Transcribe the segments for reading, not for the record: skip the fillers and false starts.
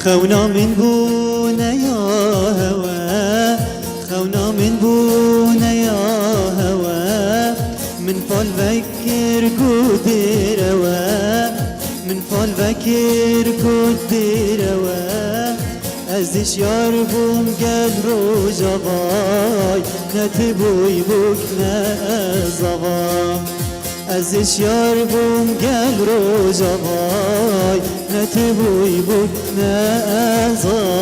خونا من بونا يا هوا، خونا من بونا يا هوا، من فال فكر قدر روا، من فال فكر قدر روا، ازش يار بوم قل روجا باي، نتبوي بوك نزغا، ازش یار بوم گل روزا وای نتبوی بود نزاوای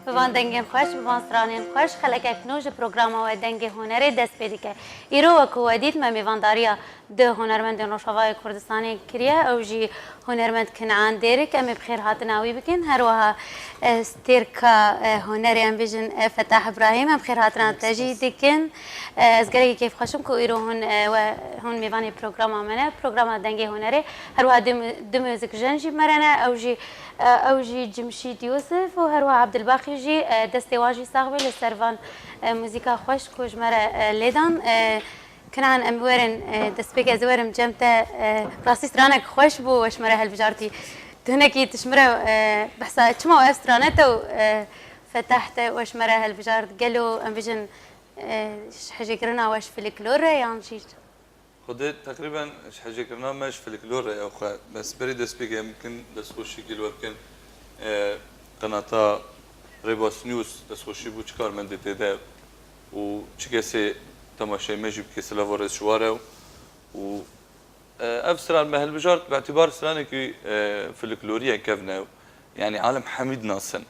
بوان دنگم خوش بوان سرانیم خوش خلک اکنوج پروگرام و دنگ هنری دست پیدا که ایرو و کوادید ما میوانداریا ده هنرمند نوشوای کردستانی کریه او جی هنرمند کنعان دیره که بخیر هاتناوی بکن هر وها استرکا هنری ام بیجن فتح ابراهیم ام بخیر هاتنا تجی دکن از گری کیف خوشم که ایرو هن میوانی پروگرام منه پروگرام دنگ هنری هر وها دو موزیک جنجی مرنه او جی جمشید یوسف و هر وها عبدالباقی جی دستی واجی ساغبی لسروان موزیکا خوش کج مره لیدان كنعن ام ورن دسبيك از ورم جمتا راسي سترانك خوش بو وشمره هالبجارتي تهنكي تشمره بحسا تشما استرانته فتحت وشمره هالبجارت قالوا ام فيجن حاجه كرنا واش في الكلور يعني شي خدت تقريبا حاجه كرنا مش في الكلور يا اخويا بس بريد سبيك يمكن دسوشي كيلو يمكن قناه ريبوس نيوز دسوشي بو چكار من ديته و چكسي تماشي مجيب كيس لافوريس شوارع و افسران مهل بجارت باعتبار سرانكي في الكلوريا كفنا يعني عالم حميد ناصن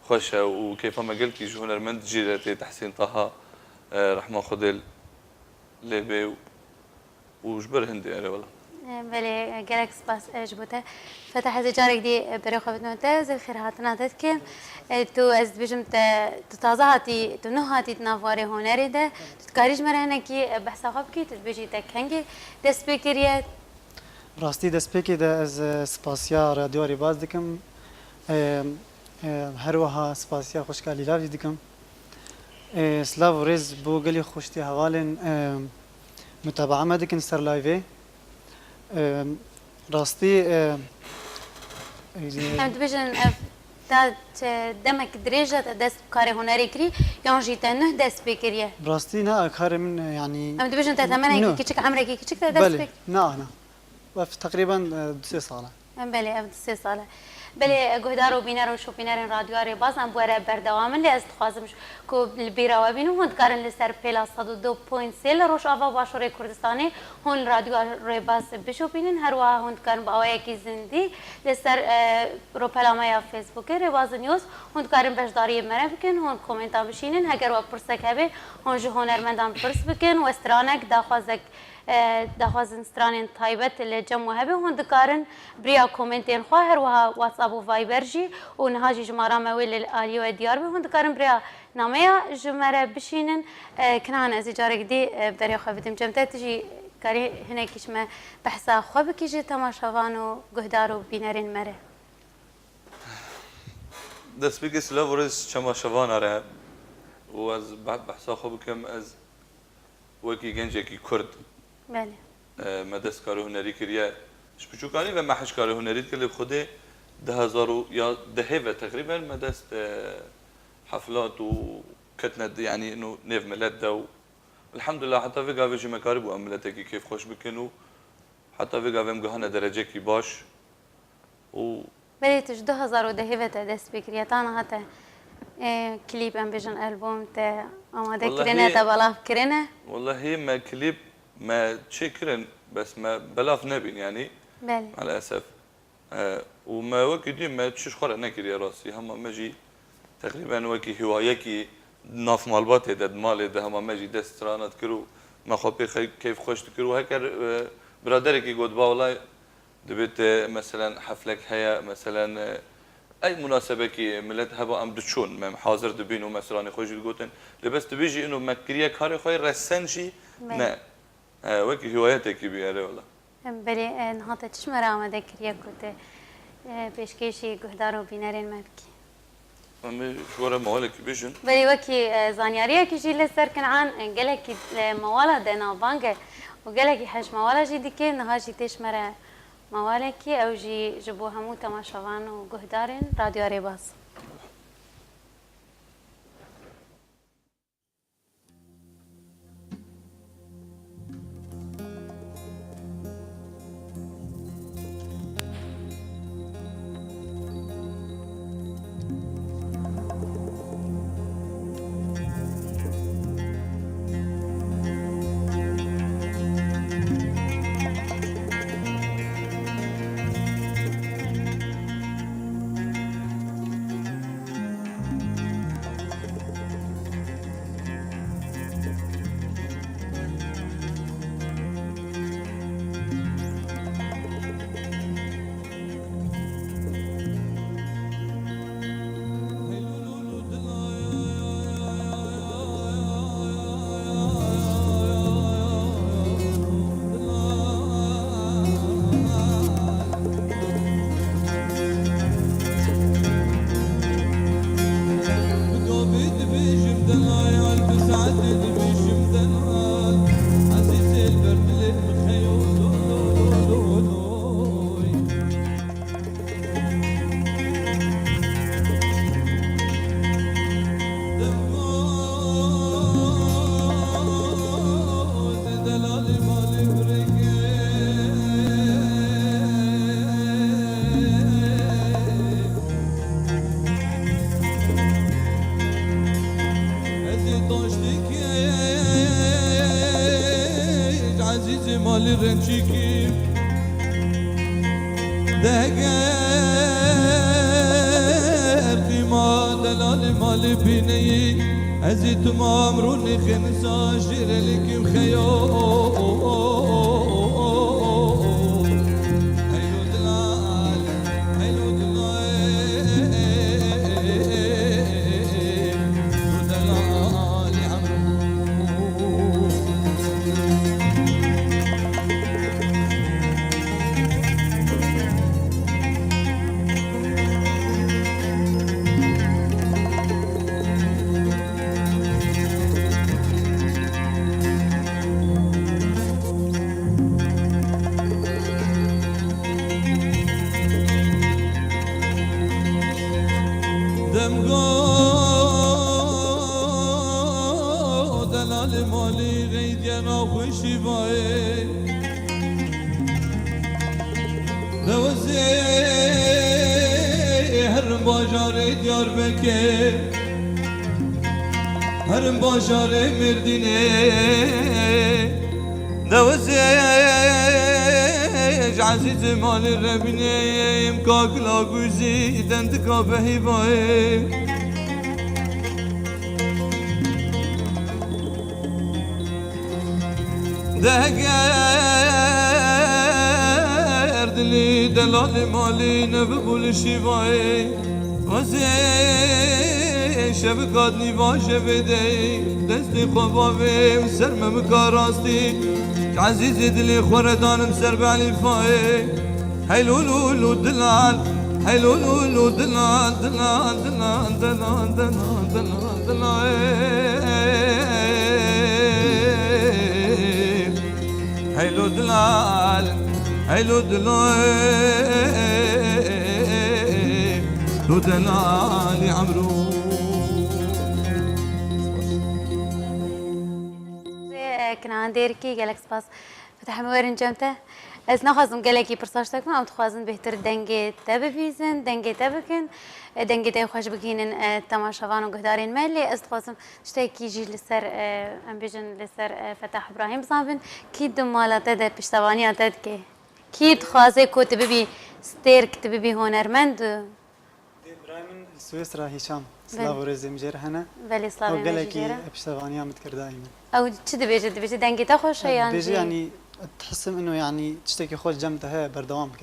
خوشة وكيف ما قلت يجي هنرمند جيرتي تحسين طه رحمة خدل ليبي وجبر هندي أنا والله بله گلک سپاس جبوته فتح زجارك دي بري خبت نوته زي خير هاتنا تذكر تو از بجم تازه هاتي تو نه هاتي تنافاري هنري ده تكاريج مرهنه كي بحثا خب كي تبجي تكنگي دست بكريات راستی دست پێکی دا از سپاسیا رادیۆ ڕێباز دکم هەروەها سپاسیا خۆشکالی لاوی دکم سلااو و ڕێز بۆ گەلی خۆشتی هەواڵێن متابعەمە دکن سەر لایڤێ راستی هم تبجن تا دمك دريجة دست بكاري هنري كري يونجي تنه دست بكريه راستی نه کار من يعني هم تبجن تتمنى كي كيك عمرك كي كيك دست بله بك نه نه تقریبا 2 ساله بله ابد 3 ساله بله گهدار و بینر و شوپینر رادیواری باز هم بوره بردوامن لی از تخوازمش که البیرا و بینو هند کارن لسر پیلا 102.3 روش آوا باشور کردستانی هون رادیواری باز بشوپینن هر واه هند کارن با آوه یکی زندی لسر رو پلاما یا فیسبوک رواز نیوز هند کارن بشداری مره بکن هون کومنتا بشینن هگر و پرسک هبه هون جو هنرمندان پرس بکن و استرانک داخوازک دخوازن سترانين طيبت اللي جم وهبه هون دكارن بريا كومنتين خواهر وها واتساب وفايبر جي ونهاجي جمارا مويل الالي وديار هون دكارن بريا ناميا جمرة بشينن كنان ازجارك دي بريا خفتم جمتا تجي كاري هنا كيش ما بحثا خوبك يجي تماشاوانو قهدارو بينارين مره دست بيك سلافوريس چما شوان اره و از بعد بحثا خوبكم از وكي جنجكي كرد بله ما دست کار هنری کریه شپچوکانی و محش کار هنری کلی بخوده 2000 یا دهه و تقریبا ما دست حفلات و كتنا يعني انه نيف ملات ده الحمد لله حتى في قاعد في مكارب واملتك كيف خوش بكنوا حتى في قاعد مجهنا درجه كي باش و بديتش 2000 دهيفة دست بكرياتانا حتى كليب ام بيجن البوم تا اماده كرينه تبلاف كرينه والله هي ما كليب ما تشكرن بس ما بلاف نبين يعني بله على الاسف وما وكي دي ما تشش خرا نكري راسي هم ماجي تقريبا وكي هوايكي ناف مالبات هدد مال ده هم ماجي دسترانات كرو ما خبي كيف خوش تكرو هكر برادرك يقول والله دبيت مثلا حفلك هيا مثلا اي مناسبه كي ملت هبا ام دچون مم حاضر دبينو مثلا خوش تقولن لبس تبيجي انه مكريه كاري خوي رسنشي نه وكي هوايتك بياره والله بله نهاته چشم آماده کریه کته پیشکشی گهدارو بینرین مرکی أمي شو موالك بيجن بله وکی زانیاریه کی جیل سر کنعان گله کی موالا دنا بانگ و گله کی حش موالا جدی که نهاجی تشمره موالا کی او جی جبو همو تماشاوان و گهدارن رادیو ریباز دگر قیما دلال مال بینی ازی تمام رونی خنسا جیر لکیم خیو هیلو دلال هیلو دلال عمرو دلال مالی غید ینا خوشی بای دوزی هرم باجار دیار بکر هرم باجار مردینه دوزی عزیز مال ربینه امکاک لاگوزی دندکا بهی بای دگر دلی دلال مالی نببول شیوای وزی شب کادنی باشه بده دستی خواباوی سرم مکاراستی عزیز دلی خوردانم سر بعلی فای هیلولولو دلال هیلولولو دلال دلال دلال دلال دلال دلال دلال هیلو دلال هیلو دلال لو دلال عمرو كنا ديركي قالك سباس فتح موارن جمته از نخوازم گلکی پرساش تکم ام تخوازن بهتر دنگی تبفیزن دنگی تبکن دنگی تای خوش بگینن تماشاوان و گهدارین ملی از تخوازم شتاکی جی لسر ام بیجن لسر فتح ابراهیم صابن کی دمالات ده پشتوانی آتد که کی تخوازه کو تبی سترک تبی هنرمند ابراهیم سويسرا هشام سلاو رزم جرهنا ولی او سلامی قالكي مجیره بشتغانيا متكر دائما او چه دبیجه دنگی تا خوش بيجي يعني تحسم انه يعني تشتكي خوش جمتها بردوامك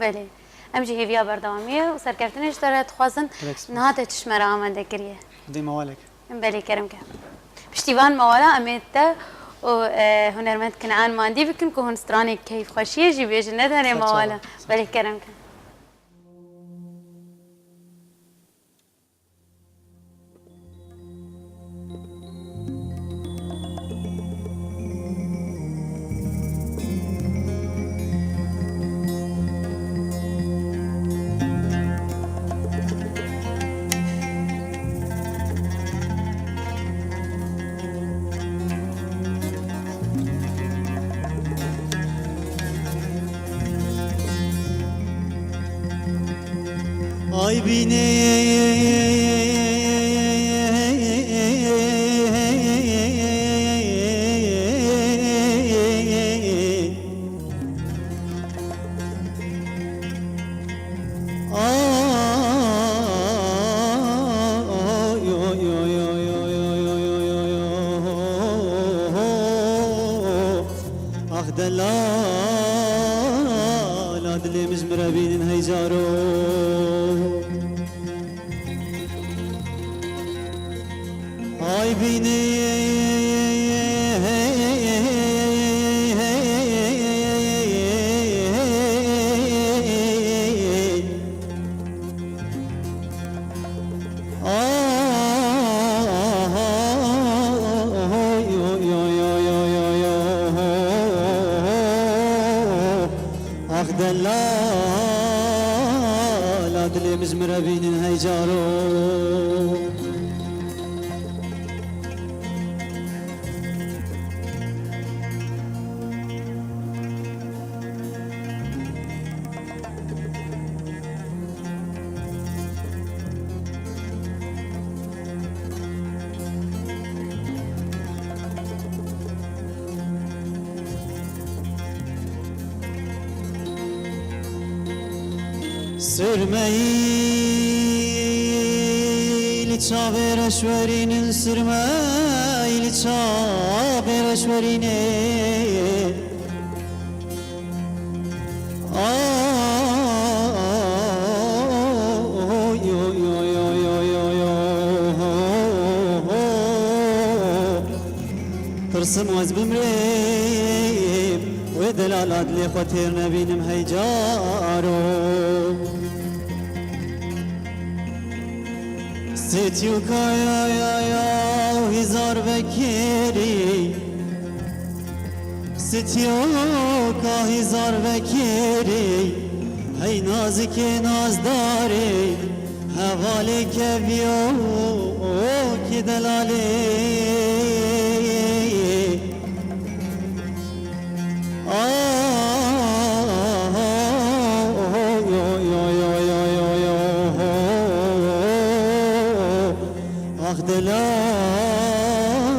بله ام جی هیویا بردوامیه و سرکفتنش داره تخوازن نهات تشمره آمده کریه دي موالك بله کرم که پشتیوان موالا امیت و هنرمند کنعان ماندی بکن که هون سترانی کیف خوشیه جی بیجه نداره موالا بله کرم که Ay bine Ah delal adlimiz mirabinin heyzaro Ay bini Ah delal adlimiz mirabinin heyzaro سرمایل چاورشورین سرمایل چاورشورین ترسم از بمریم و دلالات لی خاطر نبینم هیجارو ستیو کایا یا هزار وکیری ستیو کا هزار وکیری هی نازک نازداری حوالی که بیو کی دلالی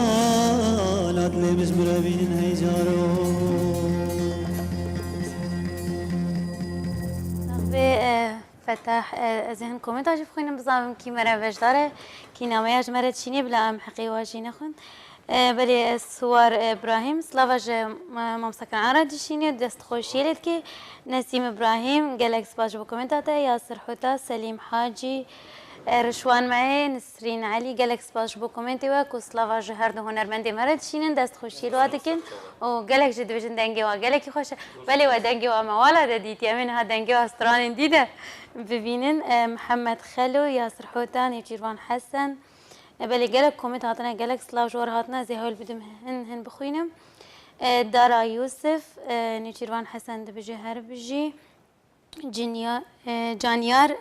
دلالات لمز مرابين هيجارو فتح ذهن كومنت اجي بخوينا بزعم كي مرة بجدارة كي نامياج مرة تشيني بلا ام حقي واجي نخون بلي الصور ابراهيم سلافاج ممسكن عرا ديشيني دست خوشيلت كي نسيم ابراهيم جالكس باج بكومنتاتا ياسر حوتا سليم حاجي رشوان معي نسرين علي جالكس باش بو كومنتي واك وسلافا جهر ده هنرمندي مرد شينن دست خوشي الوادكن وجالك جد بجن دنجي وجالك خوش بلي ودنجي وموالا ديت يمين ها دنجي واستران ديده ببينن محمد خلو ياسر حوتان يجيروان حسن بلي جالك كومنت هاتنا جالك سلاف جور هاتنا زي هول بدم هن بخوينم دارا يوسف نيجيروان حسن دبجي هربجي جانيار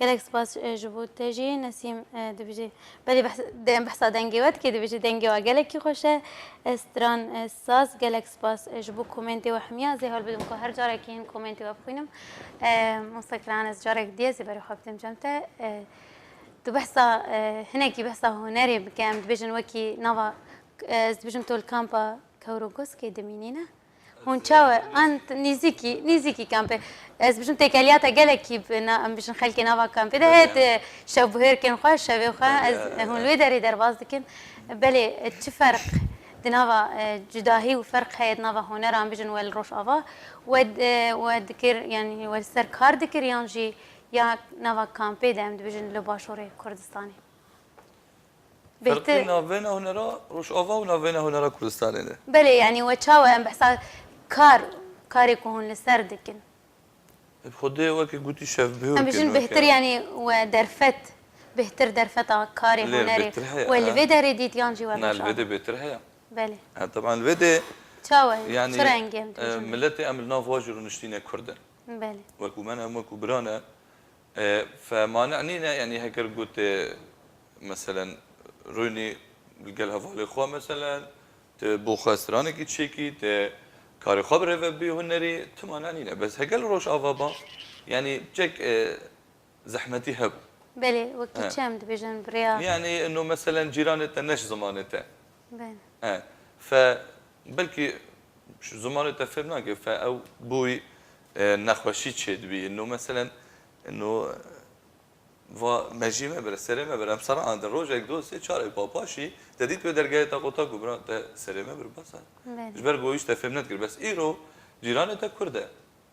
جالكس باس جبوت تجي نسيم دبجي بلي بحث دنجي وقت كده دبجي دنجي وجالك خوشه استران ساز جالكس باس جبو كومنتي وحمية زي هول بدهم هر جارة كين كومنتي وبخوينم مستقلان از جارة جديد زي بري خابتم جمته تو بحثا هناكي بحثا هنري بكام دبجن وكي نوا دبجن تول كامبا كوروغوس كي دمينينا هون شاور أنت نيزيكي كامبي از بيشن تكالياتا جالكي بنا بيشن خلكي نافا كامبي ده هاد شبهر كن خوش شبيه خا از هون لويدري درباز دكن بلي تفرق دنافا جداهي وفرق هيد نافا هنا رام بيشن والروش أفا ودكر يعني والسر كار دكر يانجي يا نافا كامبي ده بيشن لباشوري كردستاني فرقي نافينا هنا روش أفا ونافينا هنا كردستاني ده بلي يعني وتشاوى أم بحسا كاري كون لسر دكن بخدي وكي قلتي شاف بهور أم بيجن بهتر يعني ودرفت بهتر درفت كاري هنري والفيديو ريديت يانجي ولا شو الفيديو بهتر هيا بلي طبعا الفيديو تشاوى يعني ملتي أملنا فواجر ونشتينا كردن بلي وكمانا وكو برانا فما نعنينا يعني هكر قلت مثلا روني بالقلها فالي خوا مثلا بو خسرانك تشيكي كاري خبره بي هنري تمانعنينا بس هقل روش افابا يعني جك زحمتي هب بلي وكي شام دبيجن بريا يعني انه مثلا جيرانته نش زمانته بين فبلكي زمانته فهمناك فاو بوي نخوشي تشد بي انه مثلا انه و مجيمه بر سرمه برم سر عند روز یک دو سه چهار باباشی تدید به درگاه تا قطع گبران تا سرمه بر بس مش بر گویش تفهمنت کر بس ایرو جيران تا کرده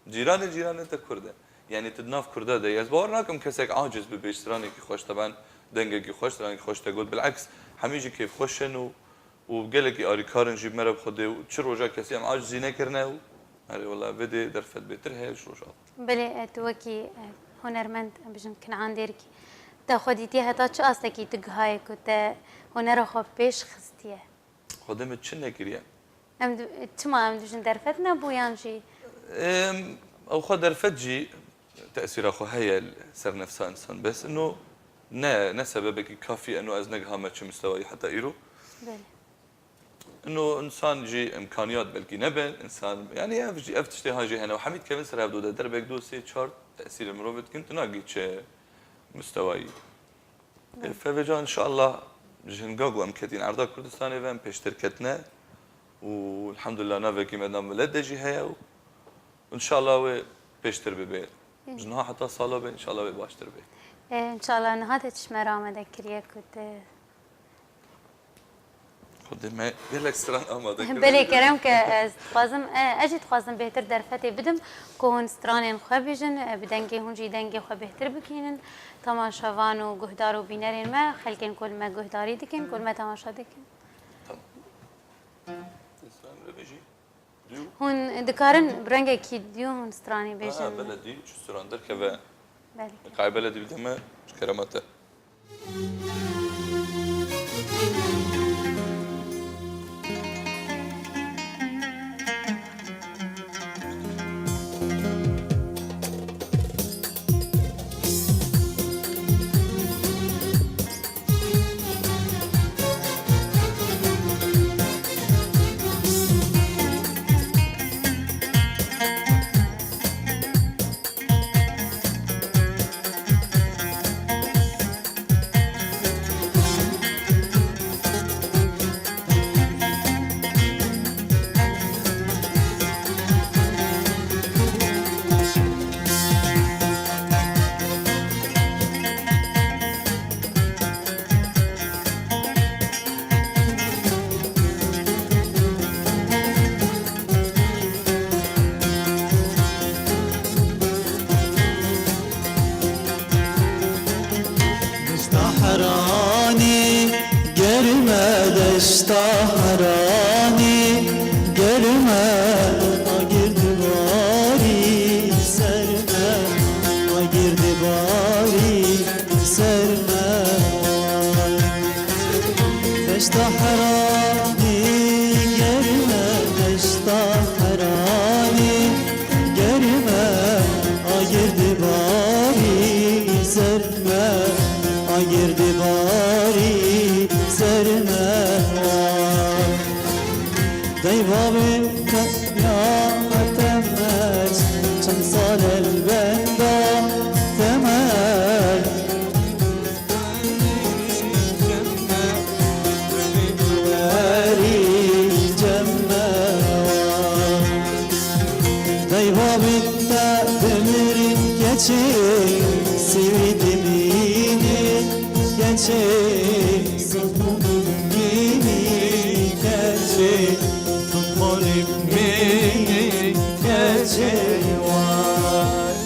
جيران تا کرده يعني تدناف کرده ده از باور ناكم كسك عاجز ببيشتراني كي خوش طبعا دنگه كي خوش تراني خوش تقول بالعكس حميجي كيف خوشن وبقلك اري كارن جيب مرب خده وتشر وجا كسي ام عاجزي نكرنه هري والله بدي درفت بيتر هي شو شاط بلي توكي هنرمند بجن كنعان ديركي تا خديتي هتا چه استكي تگهاي كت هنر خو پیش خستيه خدمت چنه كريا ام تما ام بجن درفتنا بو يانجي او خد درفت جي تاثير اخو هي سر نفسها انسان بس انه نا سببك كافي انه ازنقها ما مستوى حتى ايرو بلي انه انسان جي امكانيات بلكي نبل انسان يعني افتشتي هاجي هنا وحميد كمان سر هبدو دربك دو سي تشارت تاثير مروفت كنت ناقي مستواي فبجا ان شاء الله جنقاقو امكتين عرضا كردستاني فهم بيشتركتنا والحمد لله نافكي مدام ولد جي هيا وان شاء الله بيشتر ببيت جنا حتى سالا به ان شاء الله به باشتر به ان شاء الله نهات تشمر آمده کریه کد خود ما گلک ستران آماده کرد بله کرم که خوازم اجید خوازم بهتر در فتی بدم که هون سترانین خواه بیجن بدنگی هونجی دنگی خواه بهتر بکنن تماشاوان و گهدار و بینرین ما خلکن کل ما گهداری دکن کل ما تماشا دکن ستران رو بجی هون دکارن برنگ کی دیو هون سترانی بیجن بلدی چو ستران در که و بله قای بلدی بدم کرامته حرانی گرمه دشتا حرانی گرمه آگیر دواری سرمه آگیر دواری سرمه دشتا حرانی گرمه دشتا حرانی گرمه آگیر دواری سرمه آگیر دیواری سرمه دیوابی تمش چند سال البندا تمش دواری جمع دیوابی تمری geçi sividimini geçi sıfırım mini geçi tutmarım mini geçi var.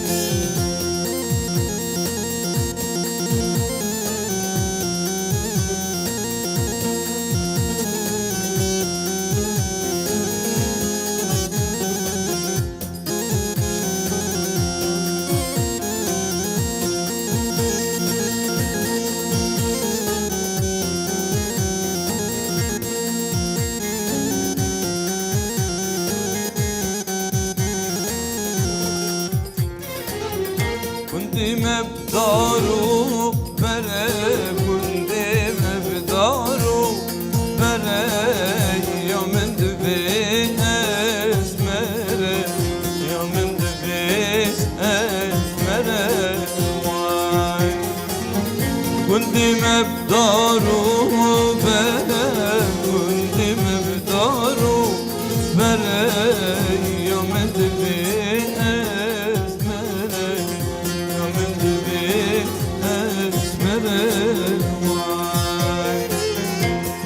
مبدارو بره کنده مبدارو بره یا من دوی اسمره یا من دوی اسمره وای کنده مبدارو بره کنده مبدارو بره یا من دوی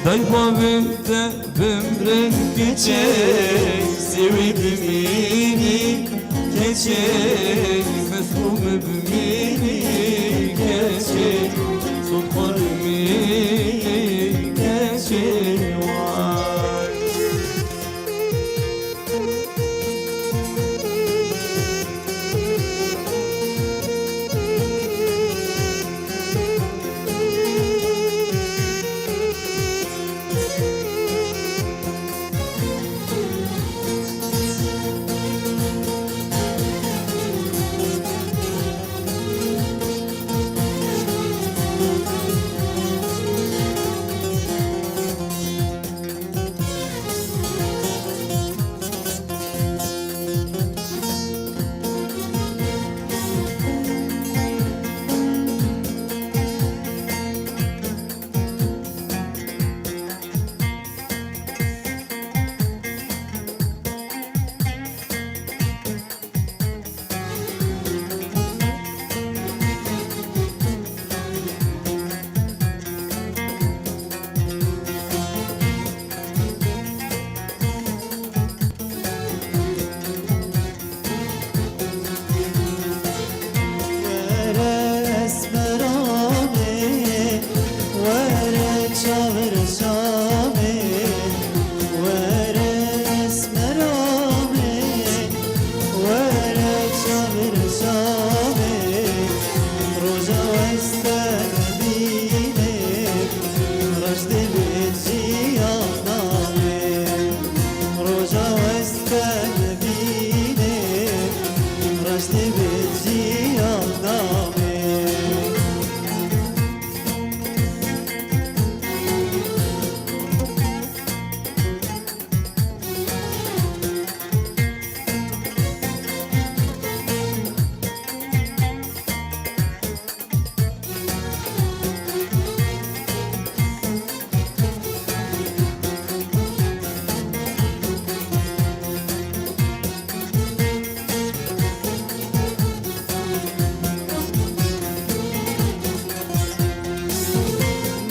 Dayvavimde bömrek geçecek Sevi bimini geçecek Mesum bimini geçecek Sultan bimini geçecek Vay جیانامه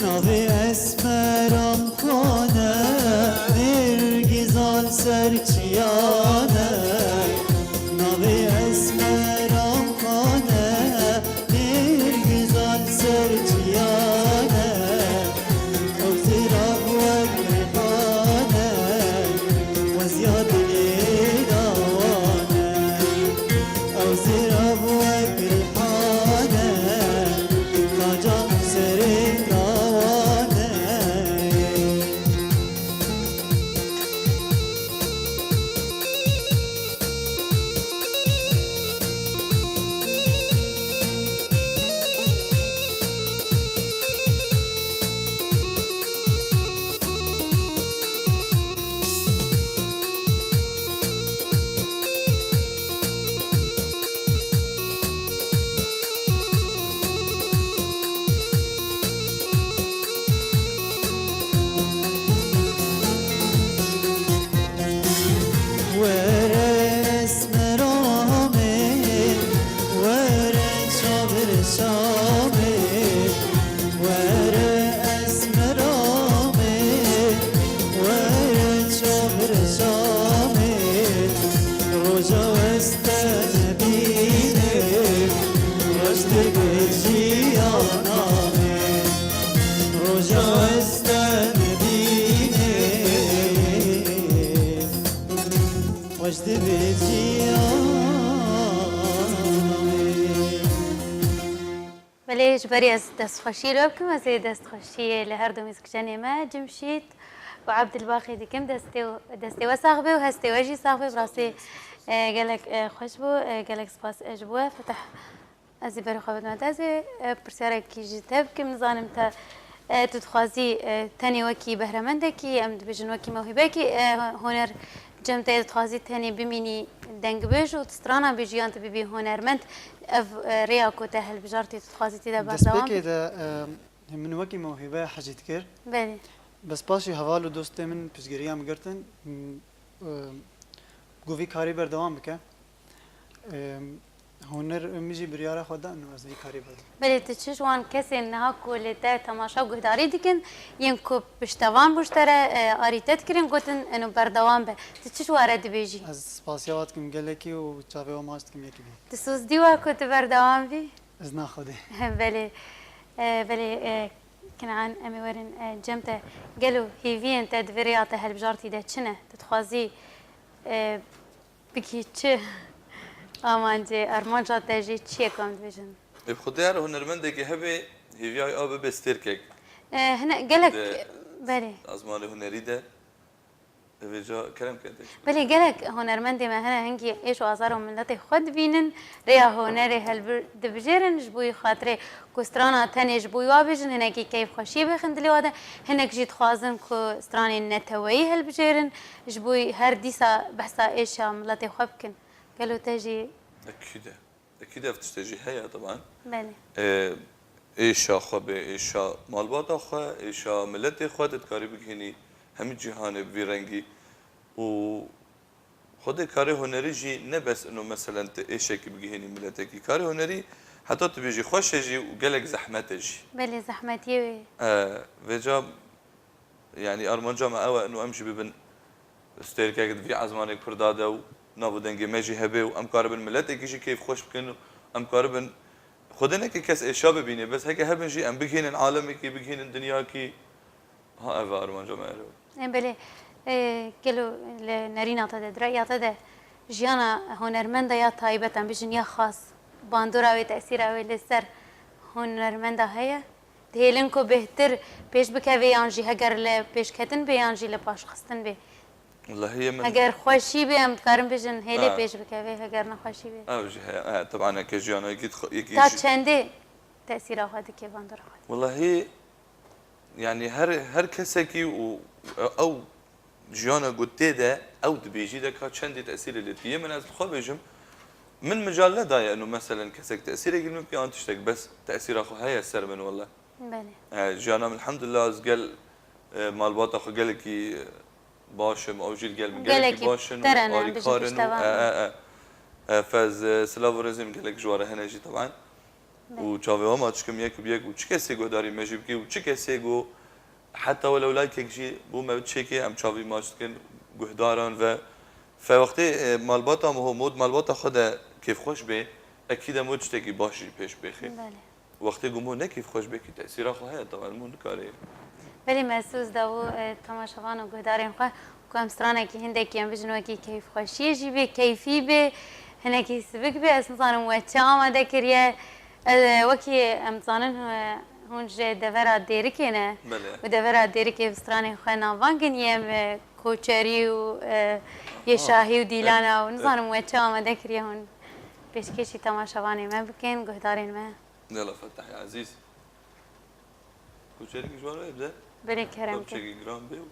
ناوی اسمرم کنه نرگیزان سرچیانه ناوی اسمرم کنه نرگیزان سرچیانه او زیرا وگرهانه و زیاد لیدانه او زیرا وگرهانه کجا سری وجد بله جبری از دستخوشی رو بکم از دستخوشی لهر دو میزکجانی ما جمشید و عبد الباقی دیکم دستی و ساقبه و هستی و جی ساقبه براستی گلک خوش بو گلک سپاس اجبوه فتح ازی برای خوابت مدازی پرسیاره کی جتب کم نزانم تا تدخوازی تنی وکی بهرمنده کی ام بجن وکی موهبه کی هنر جمعه تخوازی تنی بمینی دنگ بیش و تسترانا بیجیان تبی هنرمند ریا کوته هل بجارتی تخوازی تیدا بردوام دست بکیده من وکی موهبه حجیت کرد بله بس پاشی حوالو دوست من پسگیری هم گرتن گویی کاری بردوام بکه هنر میجی بریاره خدا انو از این کاری بود بله تچش وان کسی نه کلیته تماشا گهداری دیکن یم کو پشتوان بشتره آریتت کرین گوتن انو بردوام به تچش وارد بیجی از سپاسیات کم گله کی و چاوه و ماست کم یکی بی تسوس دیوا کو بردوام بی از نخوده بله بله كنعان امي ورن جمته قالوا هيفين تدفريات هالبجارتي ده چنه تتخوازي بكي چه آمان جي ارمان جات تجي چيه كم دبجن بخديار هنرمندك هبه هيفياي اب بستيركك هنا قالك بله ازمان هنري ده بجا كلام كده بله قالك هنرمندي ما هنا هنجي ايش وازارهم ملتي خد بينن ريا هنري هل دبجيرن جبوي خاطري كسترانا تاني جبوي وابجن هناكي كيف خوشي بخندلي وادا هناك جيت خوازن كو ستراني نتوي هل بجيرن جبوي هر ديسا بحسا ايش ملتي خبكن قالوا تجي اكيد افتشتجي هيا طبعا بله ايشا خبه ايشا مالبات اخا ايشا ملت خود تكاري بكيني هم جهان بيرنگي و خود کار هنری جی نه بس انه مثلا ايشك بكيني ملتك کار هنری حتى تبيجي خوش جي وقالك زحمت جي بله زحمتي وجا يعني ارمان جامع او انه امشي ببن استيركاك في عزمانك كرداده و نابو دنگي ماجي هبه و ام كاربن ملتك جي كيف خوش بكن ام كاربن خدنا كي كاس ايشا ببيني بس هيك هبن جي ام بكين العالم كي بكين الدنيا كي ها افا ارمان جامع بله قالوا نرينا تد رأي تد جيانا هنرمند يا طيبة بجن يا خاص باندورا وتأثير أو لسر هنرمند هيا تهيلنكو بهتر بيش بكافي يانجي هجر ل بيش كتن بيانجي لباش خستن بي والله هي من اگر خوشی به ام کارم بجن هلی آه. پیش بکوی اگر نخوشی به اوجه طبعا كجيانا يكي تا چنده تأثیر خودی که باندر خود والله هي يعني هر كسكي او جيانا قلتي ده او دبيجي ده كا چندي تاثير اللي فيه من از بخو بيجم من مجال لا دايا انه مثلا كسك تاثيره يقول ممكن انت تشتك بس تاثير اخو هي السر من والله بله جيانا من الحمد لله از قال مالبات اخو قال كي باشم او جيل قال من قال كي باشن واري كارن فاز سلاورزم قال لك جواره هنا جي طبعا وشافي ما تشكم ياك بياك وتشكسي جو داري ماجي بكي وتشكسي جو حتى ولو لايك جي بو ما بتشكي ام شافي ماشكن جهداران و فوقتی مالباتا هو مود مالباتا خدا كيف خوش به اكيد مود تشتكي باشي پیش بخير بله وقتی گمو نه كيف خوش به کی تاثیر خو هي طبعا مو کاری ولی محسوس دو تماشاوان و گهدارین خو کوم سترانه کی هنده کی ام بجنو کی کیف خوشی جی به کیفی به هنه کی سبک به اسنان و چام ده کریه وکی امزانن هون جه دورا دیری کنه و دورا دیری که سترانه خو ناوان کنیم کوچری و یه شاهی و دیلانا و نزانم و چام ده کریه هون پیشکشی تماشاوانی ما بکن گهدارین ما يلا فتح يا عزيز كوشيرك جواره يبدا بله کرم که بشكل جرام بيو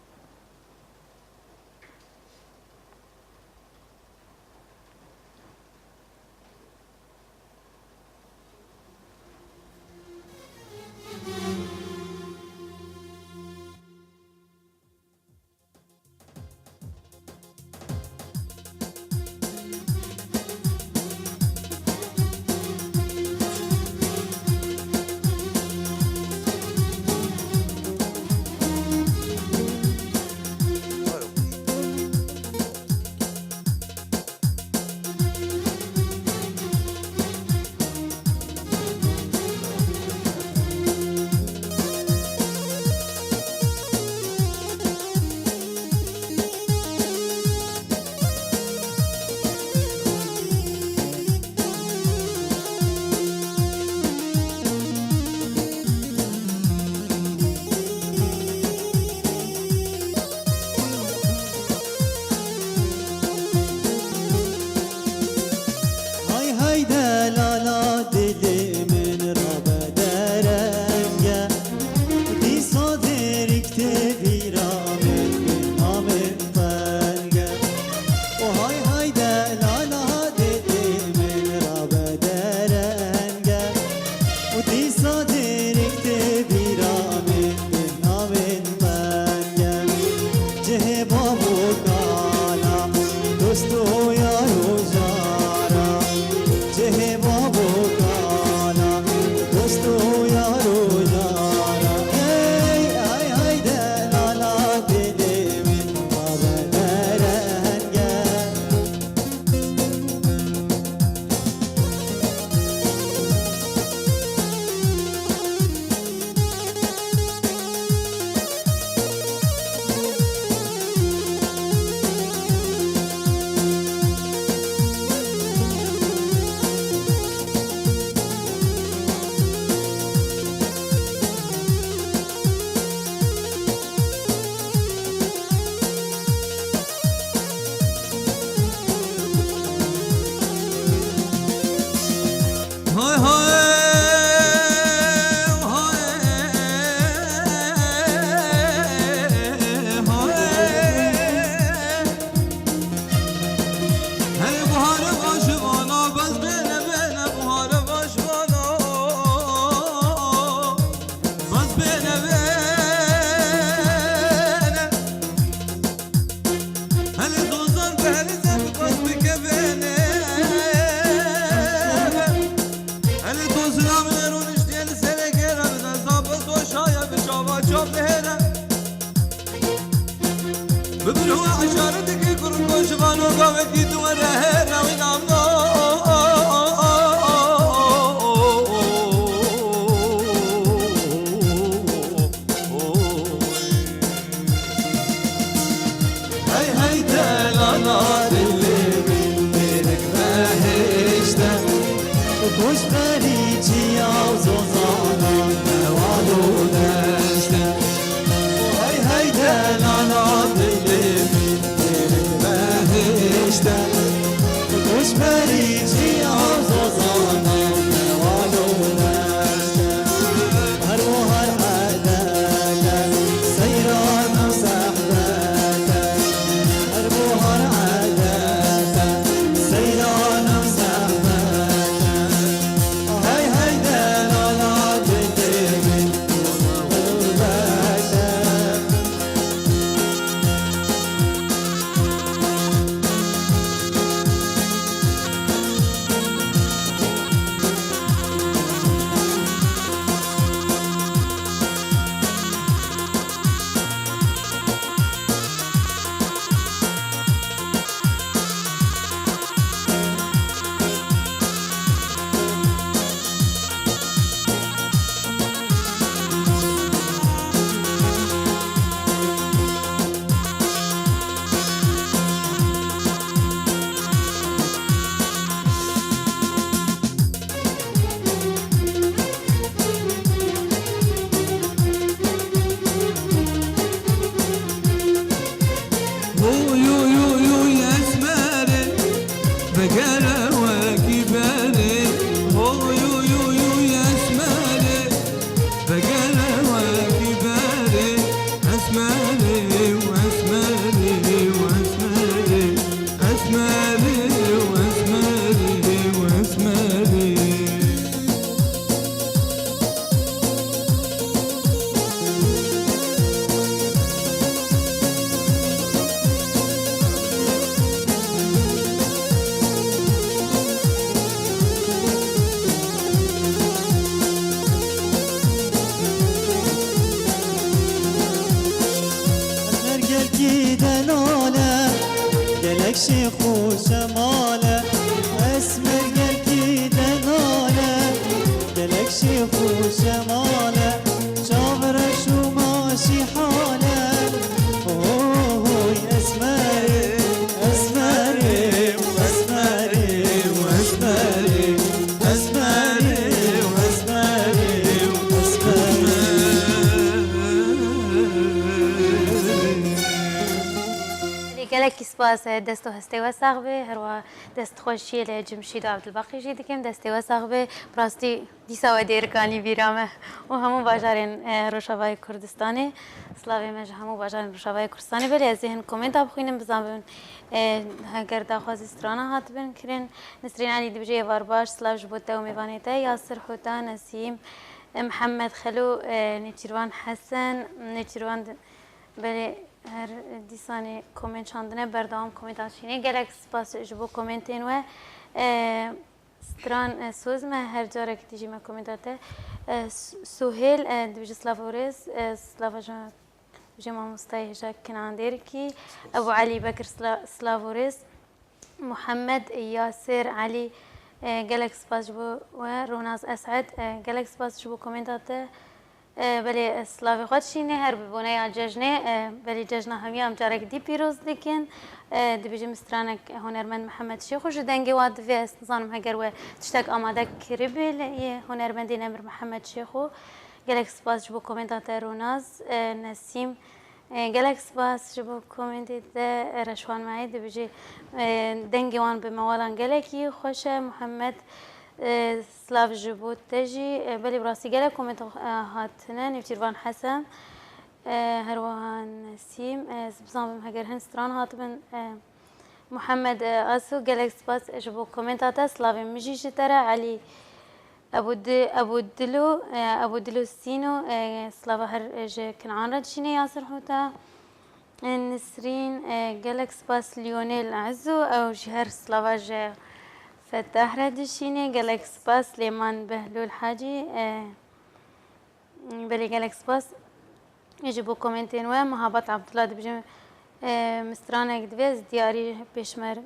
Hey hey de la la de مریچی آزازانا نوالو نشته هر و هر عدده سیران و صحبته هر و هر عدده سیران و صحبته هی هی دلالات دیگه قربته يو اسمري بقرا وكبري يو اسمري بقرا وكبري اسمري واسمري واسمري اسمري واسمري واسمري اسمر گل کی دلاله گلک شیخ و شماله اسمر گل کی دلاله گلک شیخ و شماله چاورش و ماشی حاله اوه اسمری اسمری اسمری اسمری اسمری اسمری گلکی سپاس دست و هسته و ساقبه هروا دست خوشی لجمشید و عبدالباقی جی دکم دسته و ساقبه براستی دیسا و دیرکانی بیرامه و همون باجارین روشاوای کردستانی سلاوی مج همون باجارین روشاوای کردستانی ولی از ذهن کومنت اب خوینم بزنم اگر داخواست استرانا هات بن کرن نسرین علی دبجه وارباش سلاو جبوته و میوانیته یاسر خوتا نسیم محمد خلو نیچیروان حسن نیچیروان بله هر دیسانی کومنت چاندنه بردام کومنت آشینه گلک سپاس جبو کومنتین و ستران سوز ما هر جاره که تیجی ما کومنتاته سهیل دویج سلافورز سلافا جمع مستای هجا کناندیر کی ابو علی بکر سلافورز محمد یاسر علی گلک سپاس جبو و روناز اسعد گلک سپاس جبو کومنتاته بله سلاوی خود شینه هر ببونه یا جشنه بله جشن همی هم جارک دی پیروز دکن دی بیجم استرانک هنرمند محمد شیخ وش دنگی واد وی است نظام هگر و تشتاق آماده کریبل یه هنرمندی نمر محمد شیخو گلک سپاس جبو کومنتات روناز نسیم گلک سپاس جبو کومنتات رشوان معید دی بیجی دنگی وان به موالان گلکی خوشه محمد سلاف جبوت تجي بلي براسي قال كومنت هاتنا نفتيروان حسن هروان نسيم بزام هجر هن ستران هاتبن محمد اسو قال سباس جبو كومنتاتا سلافي مجي ترى علي ابو دلو سينو سلافا هر كنعان ردشيني ياسر حوتا نسرين قال سباس ليونيل عزو او جهر سلافا فتح ردشيني جالكس باس ليمان بهلول حاجي بلي جالكس باس يجيبوا كومنتين ومهابط عبد الله دبجم مسترانا قدويز دياري بيشمر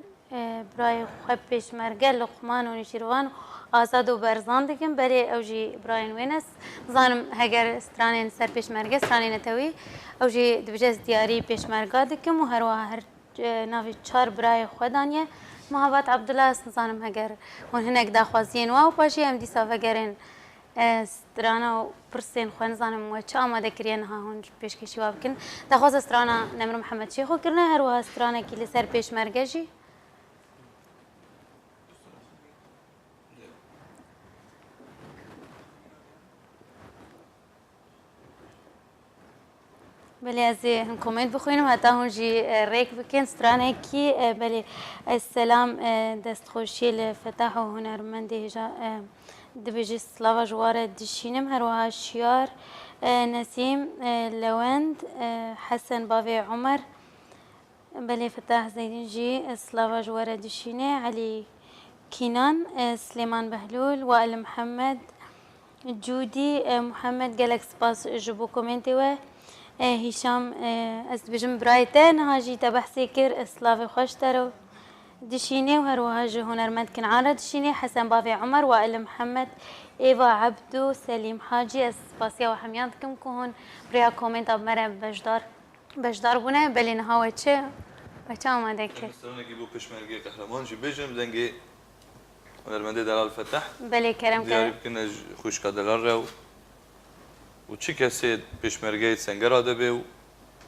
براي خب بيشمر قال لقمان ونشيروان آزاد و برزان دكم بلي اوجي براين وينس زانم هجر سترانين سر بيشمرقه سترانين نتوي اوجي دبجز دياري بيشمرقه دكم وهروا هر نافي 4 براي خدانيه محبت عبدالله نظانم هگر هون هناك داخوازين واو باشي ام ديسا فقرين سترانا و برسين خوان نظانم و چه آماده کرین ها هون پیش کشی وابکن داخواز سترانا نمر محمد شیخو کرنه هر وها سترانا کی لسر پیش مرگجی بله از هم کامنت بخوینم حتی هونجی ریک بکن سترانه کی بله السلام دستخوشی لفتح و هنرمند هجا دبیجی سلاوا جوار دشینم هروها شیار نسیم لوند حسن باوی عمر بله فتح زيدين جي سلاوا جوار دشينه علي كينان سليمان بهلول وائل محمد جودي محمد قالك سباس جبو كومنتي و هشام بجم برايتن هاجي تبحثي كر سلافي خوش ترو دشينه وهروها جي هنرمند كنعانة دشينه حسن بافي عمر وائل محمد ايفا عبدو سليم حاجي سباسيا وحمياتكم كون بريا كومنت اب مرة بجدار بونه بلي نهاوه چه بچه آمده که مسترانه بو پشمرگی قهرمان جی بجم دنگی هنرمنده دلال فتح بله کرم دیاری کرم بکنه خوشک دلال رو و چی کسی پشمرگی سنگر ده به و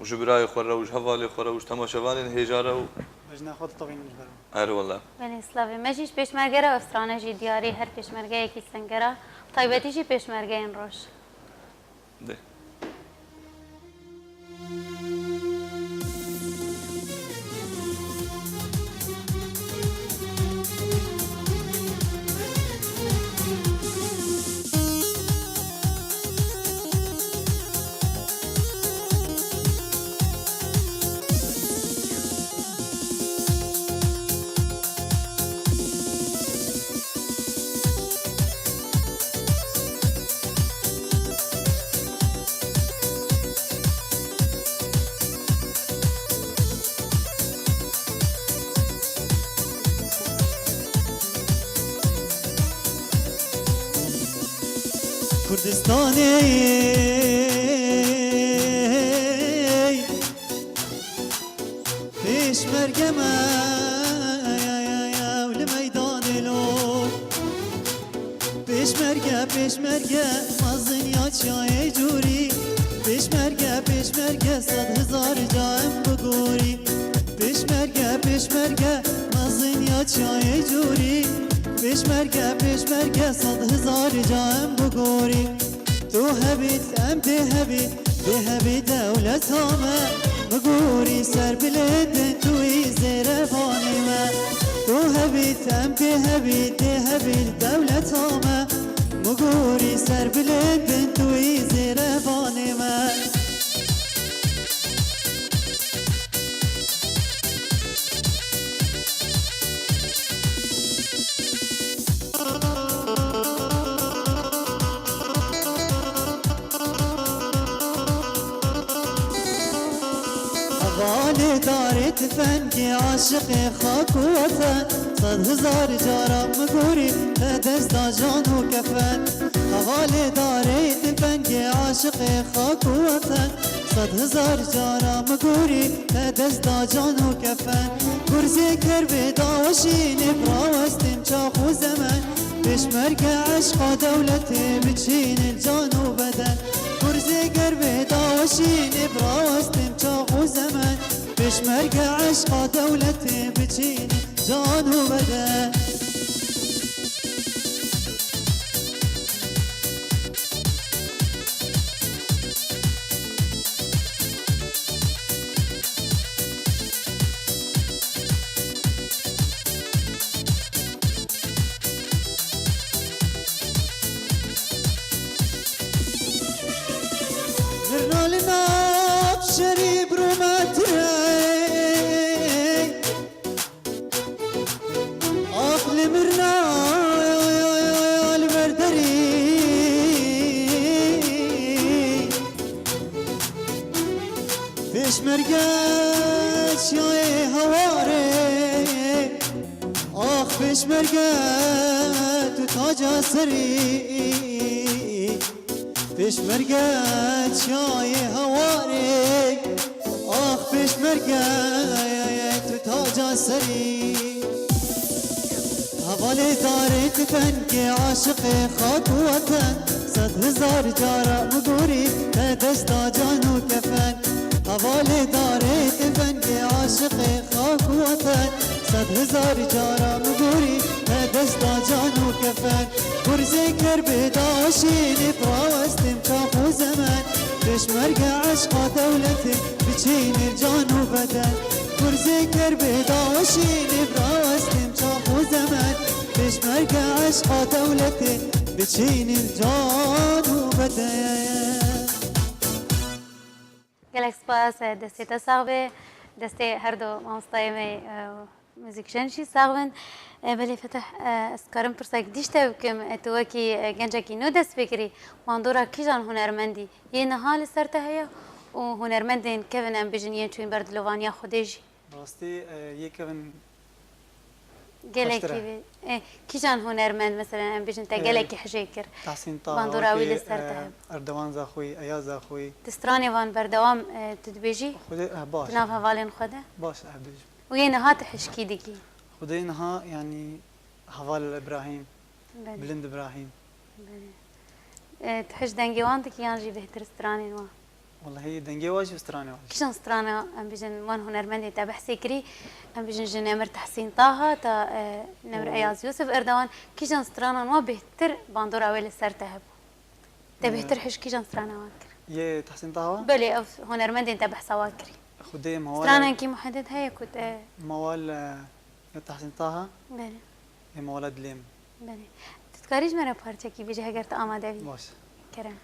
جبرای خور رو حوالی خور رو تماشاوان هجا رو بجنا خود طبعا نجبرم اره والله بله سلاوی مجیش پیشمرگه و افسرانه جی دیاری هر پیشمرگه یکی سنگره طایبتی جی پیشمرگه این روش ده کردستانی پیشمرگه و لمیدان لو پیشمرگه مازنیا چای جوری پیشمرگه 100,000 جایم بگوری پیشمرگه مازنیا چای جوری پیشمرگه 100,000 جایم بگوری تو هبید ام ده دولت همه بگوری سر بلد توی زیر بانی من تو هبید ام ده دولت همه بگوری سر بلد توی زیر بانی من حوالی داری تفنگی عاشق خاک و وطن 100,000 جارم مگوری دست جان و کفن حوالی داری تفنگی عاشق خاک و وطن 100,000 جارم مگوری دست جان و کفن گرزی کر به داوشین براوستیم چاخ و زمن پیشمرگه عشق دولتی بچین الجان و بدن گرزی کر به داوشین براوستیم چاخ و زمن پیشمرگه عشق دولتی بچین جان و بدن زرنا لناب شريب روماتري عقل مرنا المردري فيش مرقاش يا هواري اخ فيش مرقات وتاج سري پیشمرگه چای هواری آخ پیشمرگه تو تاج سری حوالی داری تفنگی عاشق خاک و وطن 100,000 جارا مگوری دست جان و کفن حوالی داری تفنگی عاشق خاک و وطن 100,000 جارا مگوری دستا جان و کفن گرزه کر بداشین براوستم چاخ و زمن بشمرگ عشقا دولتی بچین جان و بدن گرزه کر بداشین براوستم چاخ و زمن بشمرگ عشقا دولتی بچین جان و بدن گلک سپاس دستی تصاوی دستی هر دو مامستای موزیکشنشی ساغون بله فتح اسکارم پرسک دیشته بکم تو کی گنجه کی نو دست بکری ماندورا کیجان هنرمندی یه نهال سرته هیا و هنرمندین کون ام بجنیه چون بردلوانیا خودجی راستی یکم گلکی کیجان هنرمند مثلا ام بجن تا گلکی حجی کر تحسین طه ماندورا ویل سرته اردوان زاخوی ایاز زاخوی تسترانی وان بردوام تدبیجی خود باش تناف حوالین خوده باش ابدج ویه نهات حشکی دیگی خدينها يعني حوال ابراهيم بله بلند ابراهيم بله تحش دنگی وان تکی یانجی بهتر استرانی وان والله هي دنجي واجب استراني واجب كيشان سترانا ام بيجن وان هنرمندي تاع بحثي كري ام بيجن جنمر تحسين طه تا نمر اياز يوسف اردوان كيشان سترانا نوا بهتر باندور اويل سر تهب تا بهتر حش كيشان سترانا واكر يا تحسين طه بلي او هنرمندي تاع بحث واكري خدي موال سترانا كي محدد هي كنت موال يا تحسين طه بلي يا موال دليم بلي تتكاريج مرة بارچه كي بيجي هگر تا آماده بي باش کرم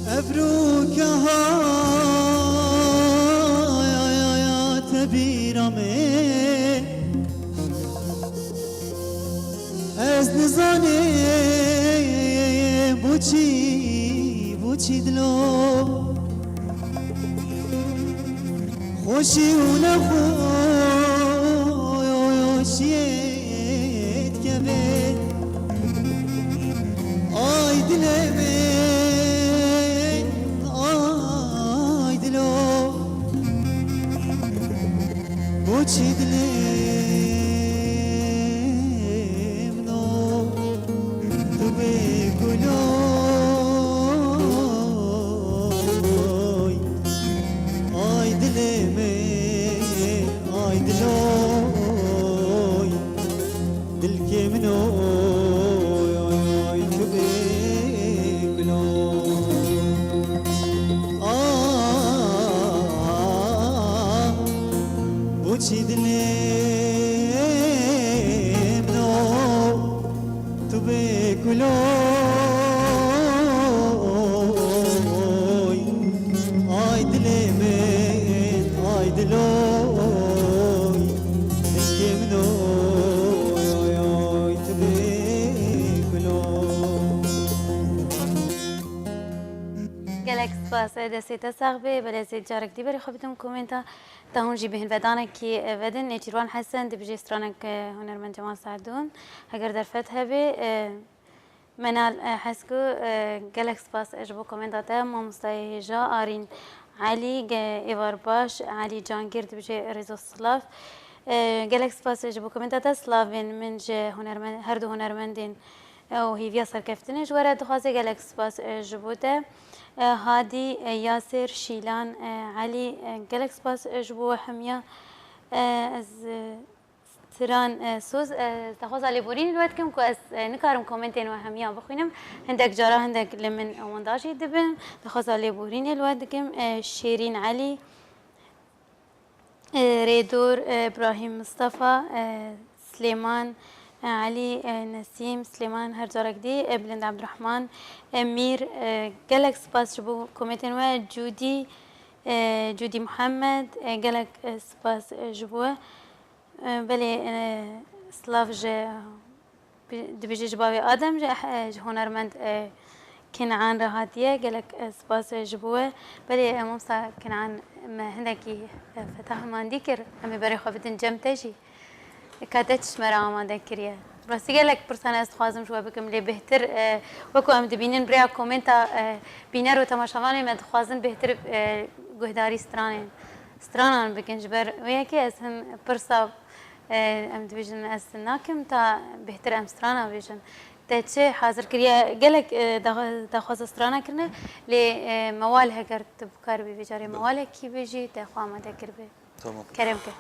ابروك يا تبيرمي از نزاني بوچي دلو خوشي ونخوشيت كبيت آي دلمي بوچی دلیم نو تو بگلوی آی دلیم آی دلوی دل که منوی آی تو بگلوی بوچی دلیم نو تو بگلوی آی دلیم آی دلوی دلیم نو آی تو بگلوی گلک سپاس دستی تساقبه بله جارك دي بري خبتم كومنتا تهون جي بهن ودانا كي ودن نيتيروان حسن دي بجي سترانك هنرمند جمال سعدون هگر در فتح به منال حسكو گلک سپاس اجبو كومنتا ما مستای هجا آرين علي ايوار باش علي جانگير دي بجي ريزو سلاف گلک سپاس اجبو كومنتا سلافين من جي هنرمند هر دو هنرمندين او هي فيا سركفتنه جواره دخوازه گلک سپاس اجبوته هادي ياسر شيلان علي جالك سباس جبو حمية از تران سوز تخوز على بورين الوقت كم كويس نكارم كومنتين وحمية بخوينم عندك جارة عندك لمن ونداشي دبن تخوز على بورين الوقت كم شيرين علي ريدور إبراهيم مصطفى سليمان علي نسيم سليمان هرجارك دي بلند عبد الرحمن مير جالك سباس جبو كوميتين و جودي محمد جالك سباس جبوه بلي سلاف جي دبيجي جباوي آدم جي هنرمند كنعان رهاتيه جالك سباس جبوه بلي ممسا كنعان ما هندكي فتح ما نديكر أمي بري خفتن جم تجي کاتش مرا آماده کریه راستی گلک پرسانه است خوازم شو بکم لی بهتر وکو ام دبینین بریا کومنتا بینر و تماشاوانی مد خوازن بهتر گهداری سترانان بکن جبر و یکی از هم پرسا ام دبیجن از ناکم تا بهتر ام سترانا بیجن تچه حاضر کریه گلک دخواز سترانا کرنه لی موال هگر تبکار بی بیجاری موال کی بیجی تخوا آماده کربه تمام کرم که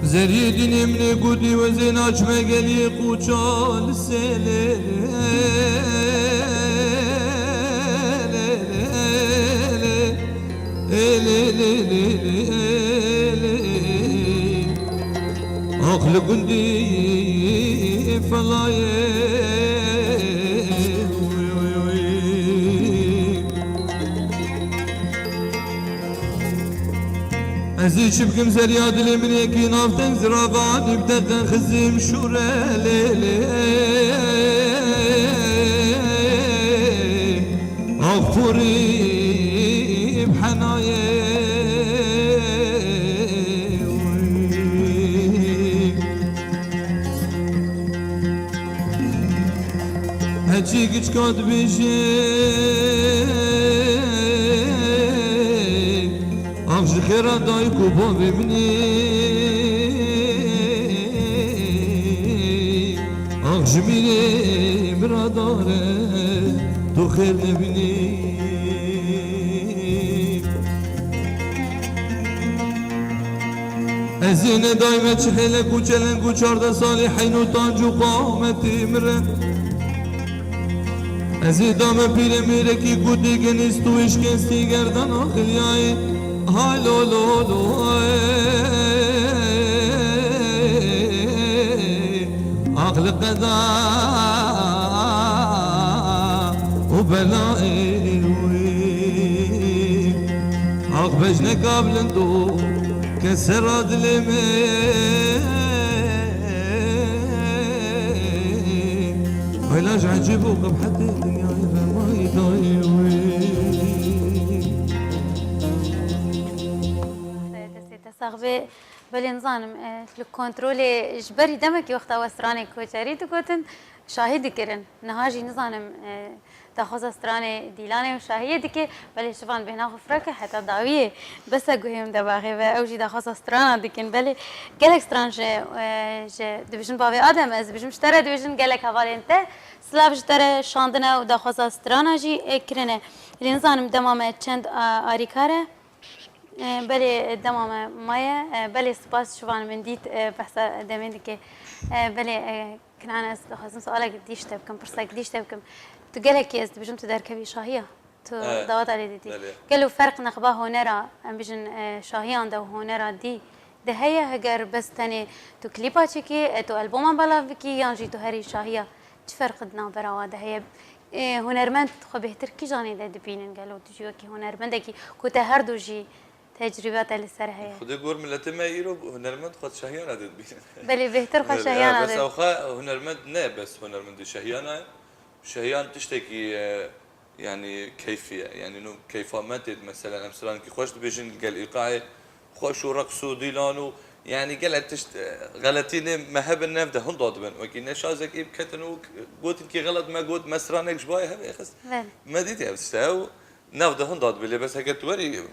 زری دینم نگودی و زناج مگلی قوچال سله عقل قندي فلايه عزيز بكم زرياد لي من يكي نافتن زرابان يبدأ خزيم شورا ليلي أغفري بحنايه هجيك شكاد بيجي آخر خیره دای کوبا ببینی آخر میره براداره تو خیر نبینی از این دایمه چه خیله کوچلن 14 سالی حین و تاج و قامتی مره از این دامه پیره میره کی کو دیگه نیست تو اشکستی گردن آخریایی هالو لو لو عقل قضا وبلائي عقل بجنة قابل ندو كسر ظلمي علاج عجيب وقبحة الدنيا ما يضايوي صاحبي بلي نظام الكنترول اجبري دمك وقت وستراني كوتشاري تقولن شاهد كرن نهاجي نظام تاخذ استراني ديلاني وشاهيه ديك بلي شوفان بهنا غفرك حتى داويه بس اقوهم دباغي اوجي تاخذ استرانا ديكن بلي قالك استران جي ديفيجن بافي ادم از بيجم اشترى ديفيجن قالك حوالي انت سلاف اشترى شاندنا وداخذ استرانا جي كرنه الانسان دمامه چند اريكاره بله دمام مایا بله سپاس شوان من دید بحث دمین که بله کنان است خواستم سوالك دیش تبکم پرسک دیش تبکم تو گله کی است بجم تو در کبی شاهیه تو دعوت علی دیدی قالوا فرق نخبه هنرا ام بجن شاهیان ده هنرا دی ده هي هجر بس تاني تو كليبا تشكي تو البوم بالا فيكي يانجي تو هري شاهيه تفرق دنا برا ده هي هنرمند خو بهتر کی جانی ده دبینن قالوا تجيو کی هنرمند کی كنت هر دو جي تجربات اللي صار هي خدي قول ملتي ما يرو هنرمند خد شهيانة تدبين بلي بهتر خد شهيانة بس أوخا هنرمند نا بس هنرمند شهيانة شهيان تشتكي يعني كيفية يعني إنه كيف ما تد مثلا مثلا كي خوش تبيجن قال إيقاعي خوش ورقص وديلان يعني قالت غلطين ما هب النفد هون ضادبن وكي نشازك يبكتن قلت كي غلط ما قلت مسرانك شباي هبي خس ما ديتي بتستاو نفد هون ضادبن بس هكت وري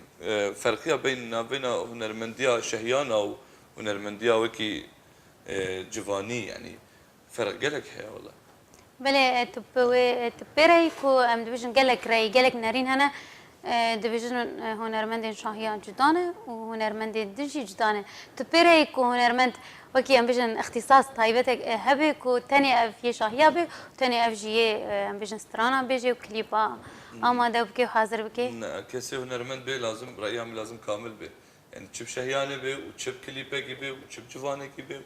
فرقيه بين هنرمنديه شهيانه وهنرمنديه وكي جواني يعني فرق قالك هي والله بله تبري كو ام دبيجن قالك راي قالك نارين هنا دبيجن هنرمند شاهيان جدانه وهنرمند دجي جدانه تبري كو هنرمند وكي ام بيجن اختصاص طيبتك هبي كو تاني في شاهيه بي وتاني اف جي ام بيجن سترانا بيجي وكليبا اما دبكي وحاضر بكي كسي هنرمند بي لازم رايهم لازم كامل بي يعني تشوف شهيانه بي وتشوف كليبا بي وتشوف جوانه بي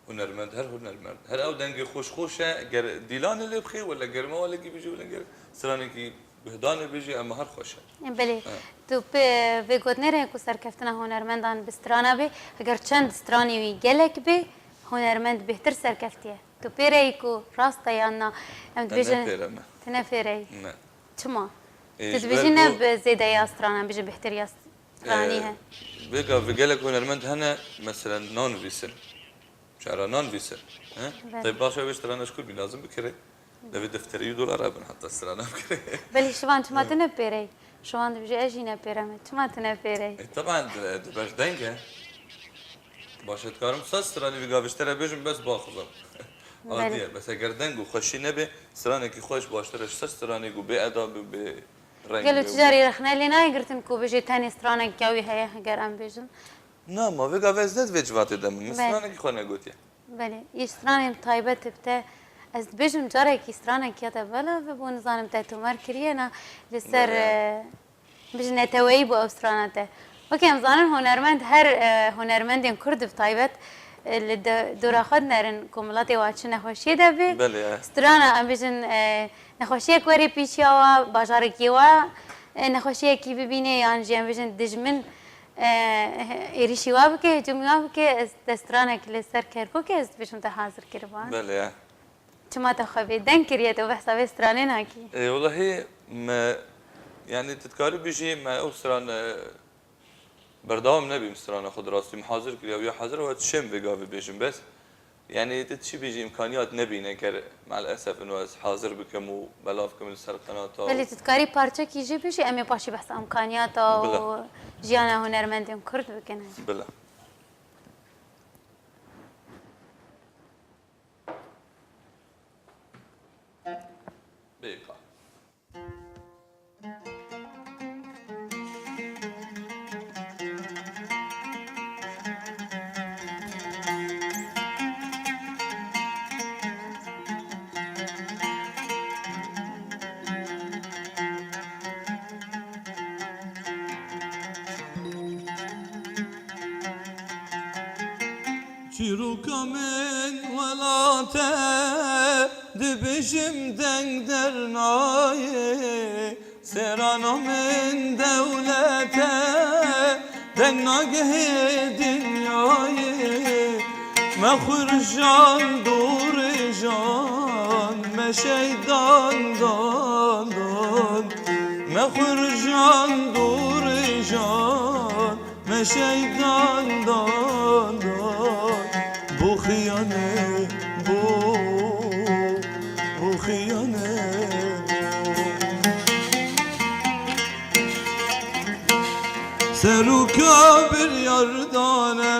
هنرمند هنرمند هل او دنگي خوشه ديلان اللي بخي ولا گرما ولا كي بيجي ولا گرم سراني كي بهدان بيجي اما هر خوشه بله تو به گوتنره کو سرکفتنا هنرمندان بسترانا به اگر چند سترانی وی گلک به هنرمند بهتر سرکفتیه تو پیری کو راستا یانا ام دبیجن تنفری نه چما تدبیجن به زیده یا سترانا بيجي بهتر یا سترانیه بيجا في گلک هنرمند هنا مثلا نون فيسر شعر نون فيسر ها طيب باشا بيشتري شكون لازم بكري ده دفتري دولار ابن حتى السنه بكري بله شوان چما تنفری شوان بيجي اجي نپیرم چما تنفری طبعا باش دنگه باشه تكارم سستراني بيجا بيشتري بيجم بس باخذهم عاديه بس اگر دنگو خوشي نبي سراني كي خوش باشتري سستراني جو باداب ب قالوا تجاري رخنا لنا قلت لكم بيجي ثاني سترانك كاوي هي اگر ام بيجن نه ما بيجا وزنت وجوات دم مثلا كي خونه قلت بله يستراني طيبه تبتا از بيجم جاري كي سترانك يا تبلا ببون نظام تاعتو ماركرينا لسر بيجن تويب او سترانته وكي مزانن هنرمند هر هنرمند كرد بطيبت اللي دورا خد نرن كوملاتي واتش نخوشي دبي سترانا ام بيجن نخوشي كوري بيشيوا باجاركيوا نخوشي كي ببيني يعني جيم بيجن دجمن إيريشي وابك هجومي وابك استرانك لسر كيركو كي بيجن تحاضر كربان بله كما تخبي دن كريتو بحساب استرانين هاكي اي والله ما يعني تتكاري بيجي ما اوسران بردام نبي مسترانا خد راسي محاضر كلي ويا حاضر وتشم بقافي بيجم بس يعني تتشي بيجي امكانيات نبي نكر مع الاسف انه حاضر بكم بلافكم السرقنات اللي تتكاري بارتشا كيجي بيجي امي باشي بحث امكانيات او جيانا هنرمندين كرد بكنا بلا بيقع چیروکا من ولاته دبشم دنگ در نایه سرانا من دولته دنگ ناگه دنیایه مخور جان دور جان مشیدان دان دان مخور جان دور جان مشیدان دان دان بو خیانه بو خیانه سروکا بر یاردانه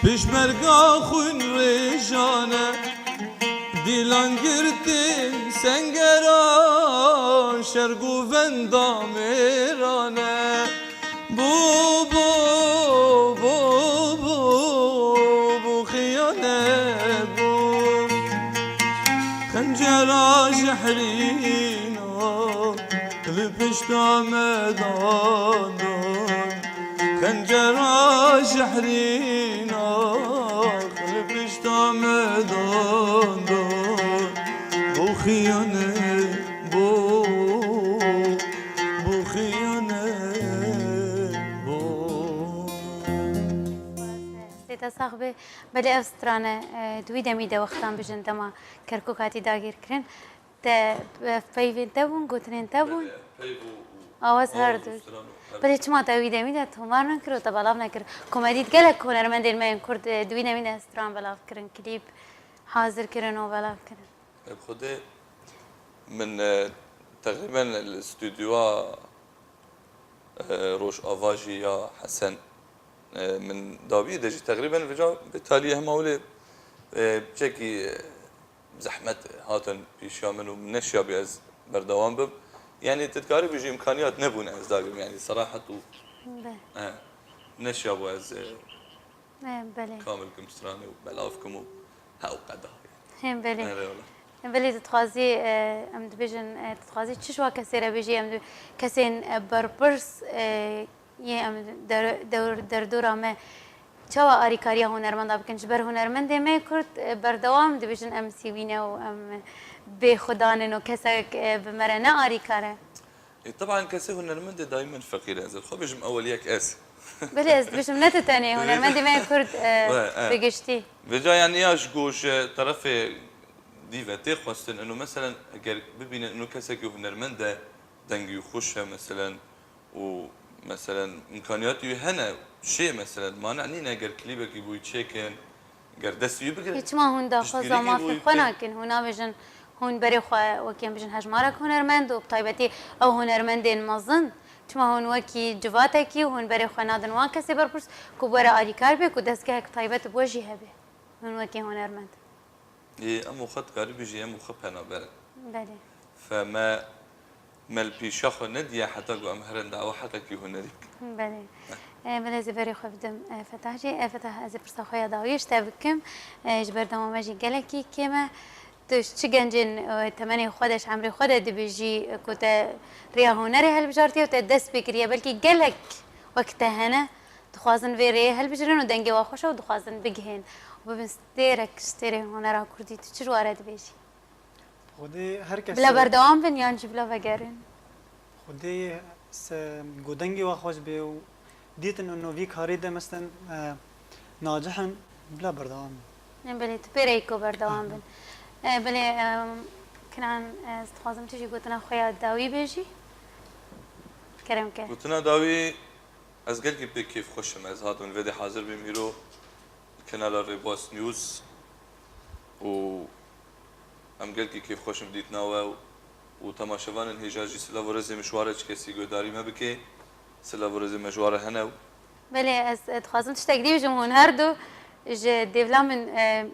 پیشمرگا خون ریشانه دیلان گردین سنگران شرگو وندامیرانه بو بو بو بو بو خیانه بو خنجرا جحرينا لبشتا ميدان خنجرا جحرينا لبشتا ميدان بو خيانه بو خيانه بو سيتا صاحبي بلي أفسترانة دوي دمي دا وقتان بجن دما كركوك هاتي داغير كرن تا فايفين تابون قوتنين تابون آواز هاردو بله چما تاوی دمیده تومار نکرد و تبلاف نکرد کمدید گله هنرمندین من کرد دوی نمیده استران بلاف کردن کلیپ حاضر کردن و بلاف کردن بخوده من تقريبا الاستوديو روش افاجي يا حسن من دابي دجي تقريبا فيجا بالتالي هم اولي بشكي زحمه هاتن بيشيا منو من اشياء بيز بردوام بب يعني تذكاري بيجي امكانيات نبون از داقم يعني صراحه بله نشيا بو از بله كاملكم ستراني وبلافكم هاو قدا هم بله والله بله تتخازی ام دبیجن تتخازی چش وا کسی را بیجی ام کسین برپرس یه ام در دورا ما چوا آریکاریا هنرمند آب کنج بر هنرمند ما کرد بردوام دبیجن ام سیوینه و ام به خدانه و کسی بمرنا آریکاره طبعا كسي هنرمند دائما فقير از خو بيجم اوليك اس بله از بيجم نتتاني هنرمند ما کرد بگشتی بجا يعني ياش جوش طرف ديفاتي خواستن انه مثلا اگر ببين انه كسك هنرمند دنگي خوش مثلا ومثلا امكانياته هنا شيء مثلا ما نعني اگر كليبك يبوي تشيكن اگر دستي بقر هیچ ما هون داخل ما في خنا كن هنا بيجن هون بري خوا وكيم بيجن هجمارك هنرمند وبطيبتي او هنرمندين مظن چما هون وكي جواتكي وهون بري خوا نادن وان كسي برپرس كبر آريكار بك ودستك طيبت بوجي هبه هون وكي هنرمند امو خط قاري بيجي امو خبنا بر بله فما البيشاخ نديا حتى قو امهرن دعوه حتى كي هنريك بله بله زبری خوب دم فتح جی فتح از پرسا خویا داویش تبکم جبر دم ماجی گلکی کما توش چی گنجین تمنی خودش عمری خود دبیجی کت ریا هنری هل بجارتی و تدست بکریه بلکی گلک وقت هنه دخوازن وی ریه هل بجرن و دنگی واخوشه و دخوازن بگهن و بستیرک ستیره هنرا کردی تو چی روارد بیجی خودی هر کس بلا بردوام بن یان جبلا وگرن خودی گودنگی و خوش به و دیتن انه وی کاری ده مثلا ناجحن بلا بردوام بله تبریکو بردوام بن بله کنن استخوازم تیجی گوتنا خویا داوی بیجی کرم که قلتنا داوي از قلقي بك كيف خوشم از هاتون فيدي حاضر بميرو كنال الريباس نيوز و ام قلقي كيف خوشم ديت ناوا و تماشوان الهجاجي سلا ورزي مشوارج كسي قداري ما بكي سلا ورزي مشواره هنا بله از اتخوازم تشتاقدي بجم هون هردو ج دیولا من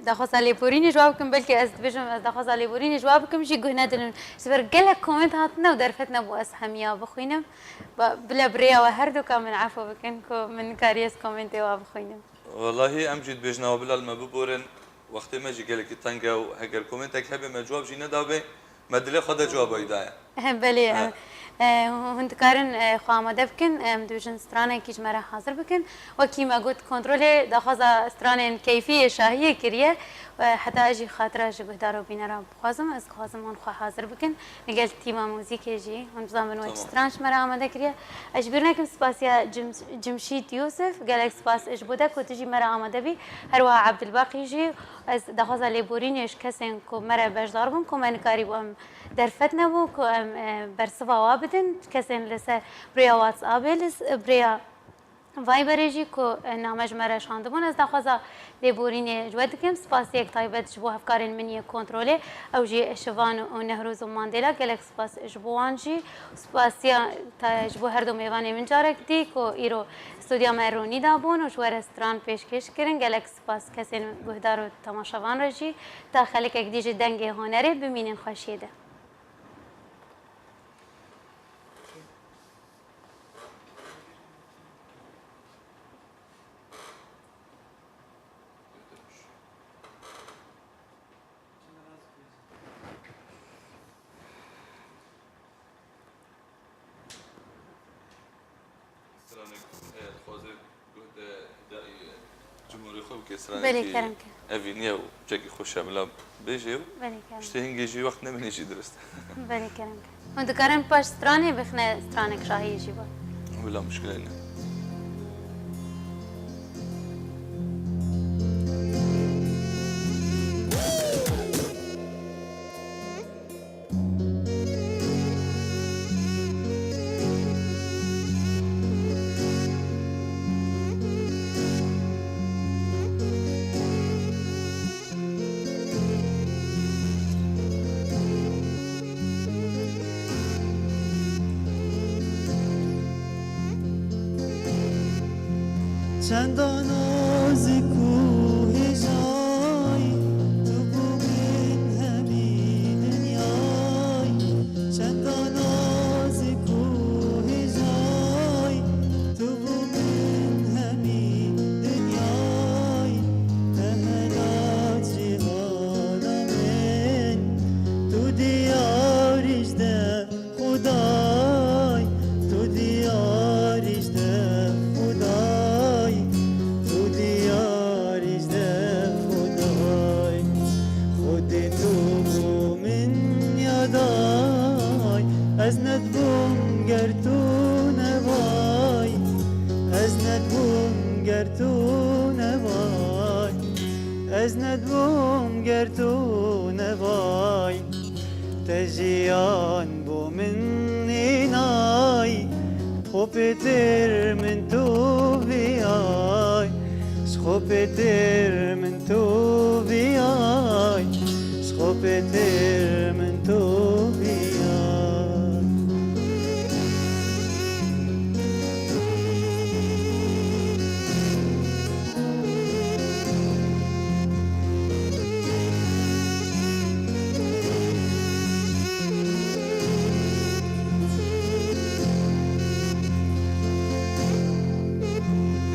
دخواست لیپورینی جواب کم بلکه از بجم از دخواست لیپورینی جواب کم جی گهنه دلن سبر گله کومنت هاتنا و درفتنا بو از همیا بخوینم بلا بریا و هر دو کامن عفو بکن کو من کاریس کومنتی و بخوینم والله ام جيت بجنا وبلا ما ببورن وقت ما جي قالك تانجا وهجر كومنتك هبه ما جواب جينا دابه ما دلي خد جواب يدايا بله هند کارن خواهماده بکن دوشن استرانه کیش مرا حاضر بکن و کی ما گفت کنترل دخواست استرانه کیفی شاهی کریه و حتی اجی خاطره جی بهدارو بینه را بخوازم از خوازم اون خواه حاضر بکن نگل تیما موزیک جی هون بزن بنوی استرانش مرا آماده کریه اجبر نکم سپاسیا جمشید یوسف گلک سپاس اج بوده که تجی مرا آماده بی هر و عبدالباقی جی از دخواست لیبورینیش کسین که مرا بجدار بم که من کاری بام درفت نبو که برسوا وابدن کسین لسه بریا واتس آبیلس بریا وایبرجی که نامش مرا شاندمون از دخوازا لیبورین جود کم سپاس یک تایبت جبو هفکارین منی کنترل او جی شوان و نهروز و ماندلا گلک سپاس جبوان جی سپاسیا تا جبو هر دو میوانی من جارک دی که ایرو استودیا مرونی دابون و جوه رستوران پیشکش کرن گلک سپاس کسین بهدار و تماشاوان رجی تا خلق یک دیجی دنگ هنری بمینین خوشیده بله کرم که افینیا و جاکی خوش عملا بیجی و بله کرم اشتهینگی جی وقت نمی‌نیجی درست بله کرم که هون دکارن پاش استرانه بخنه استرانه کشاهی جی بود ولا مشكلة نه چندان نازک و هجای تو بو من همی دنیای چندان نازک و هجای تو بو من همی دنیای تهنات جهان من تو دیاریش ده خدای تو دیاریش ده خدای تو دیاریش ده خدای خود تو بو من یادای از ندبم گر تو نوای از ندبم گر تو نوای از ندبم گر تو نوای تجیان بو من اینای خوبتر من تو بیای خوبتر من تو بیای خوبتر من تو بیای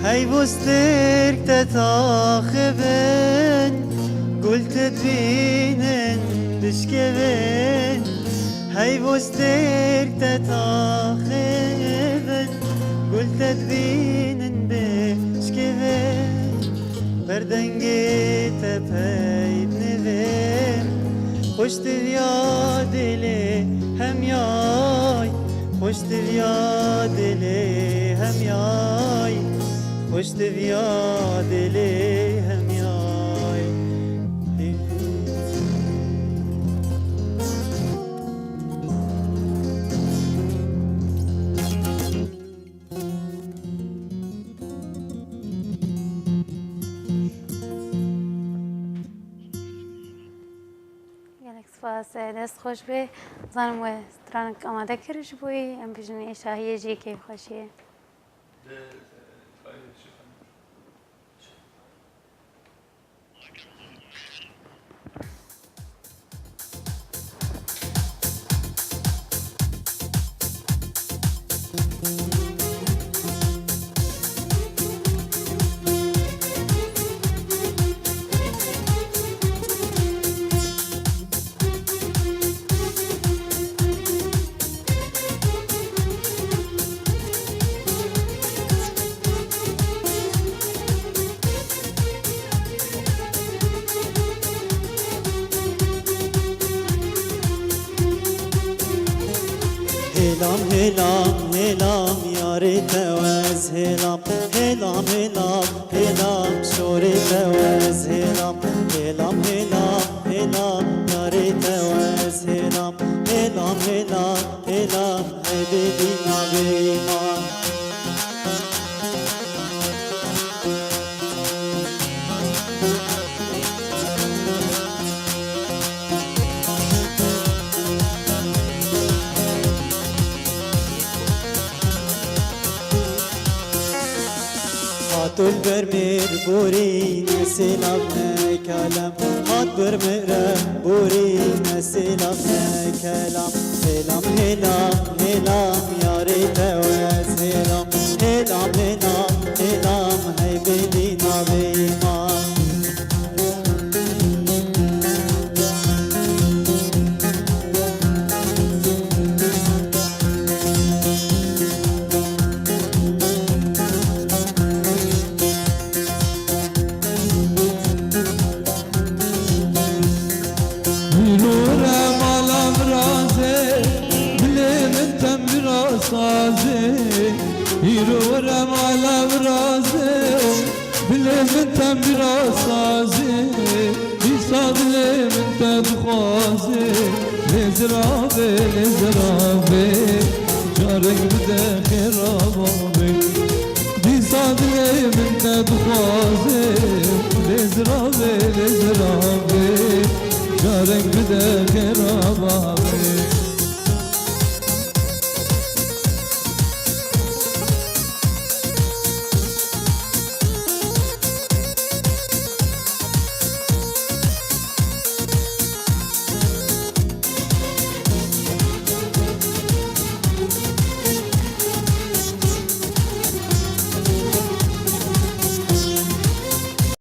هی بسترك تتاخبن قلت تبينن بشكبن هی بسترك تتاخبن قلت تبينن بشكبن بردنگي تبهيد نبن خوشت يا دلي هم ياي خوشت يا دلي هم ياي خوشت بیا دل همیای گلک سپاس دست خوش به زنم و سترانک آماده کرش بوی ام بیشنی شاهیه جی که خوشیه هلام هلام هلام یاری توز هلام هلام هلام هلام شوری توز هلام هلام هلام هلام یاری توز هلام هلام هلام هلام هیدی نبیمان هاتول برمير بوري نسيلام كلام هات برمير بوري نسيلام كلام هلام هلام هلام يا ريت وياس هلام هلام هلام هلام هاي بدينا بيمان يرورم على براسي بلي من تنبرا سازي يصاد لي من تدخوازي لزرابي لزرابي جارك بدا خرابي يصاد لي من تدخوازي لزرابي لزرابي جارك بدا خرابي